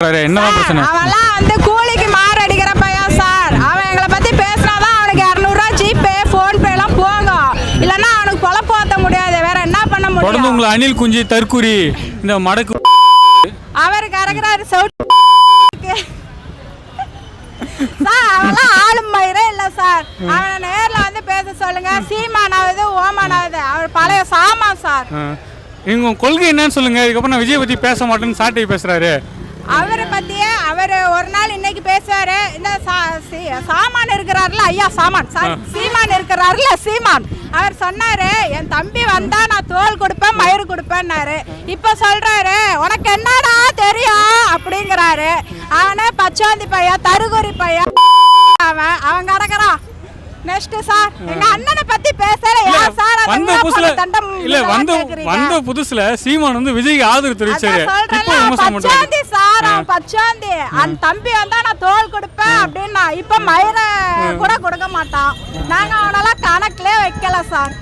என்னதான் பிரச்சனை? அவன்லாம் வந்து கூலிக்கு மாறு அடிக்கிற பையன் சார். அவன் எங்களை பத்தி பேசினாதான் அவனுக்கு 200 ரூபா ஜிபே ஃபோன் பே எல்லாம் போகும். இல்லைன்னா அவனுக்கு பொழப்பு ஓட்ட முடியாது. வேற என்ன பண்ண முடியும்? தொடர்ந்து உங்களை அணில் குஞ்சு தற்குறி இந்த மடக்கு அவருக்கு இறக்குறாரு சவுட் சார். அவெல்லாம் ஆளும் மயிரே இல்லை சார். அவனை நேரில் வந்து பேச சொல்லுங்க. சீமானாவது ஓமானாவது அவர் பழைய சாமான் சார். இவங்க கொள்கை என்னன்னு சொல்லுங்க. இதுக்கப்புறம் நான் விஜய் பத்தி பேச மாட்டேன்னு சாட்டை பேசுறாரு. அவரை பத்தியே அவர் ஒரு நாள் இன்னைக்கு பேசுவாரு. இந்த சாமான் இருக்கிறாருல ஐயா சாமான் சீமான் இருக்கிறாருல சீமான் அவர் சொன்னாரு என் தம்பி வந்தா நான் தோல் கொடுப்பேன் மயிறு கொடுப்பேன்னாரு. இப்ப சொல்றாரு உனக்கு என்னடா தெரியும் அப்படிங்கிறாரு. அவனே பச்சாந்தி பையன் தருகுறி பையன் அவன் கிடக்குறான். நெக்ஸ்ட் சார் எங்க அண்ணனை பத்தி பேசல சார். வந்த புதுசுல சீமான் வந்து விஜய்க்கு ஆதரவு தெரிவிச்சாரு. பச்சாந்தி சார் அவன் பச்சாந்தி அந்த தம்பி வந்தா நான் தோல் கொடுப்பேன் அப்படின்னா இப்ப மயிரை கூட கொடுக்க மாட்டான். நாங்க அவனெல்லாம் கணக்குலயே வைக்கல சார்.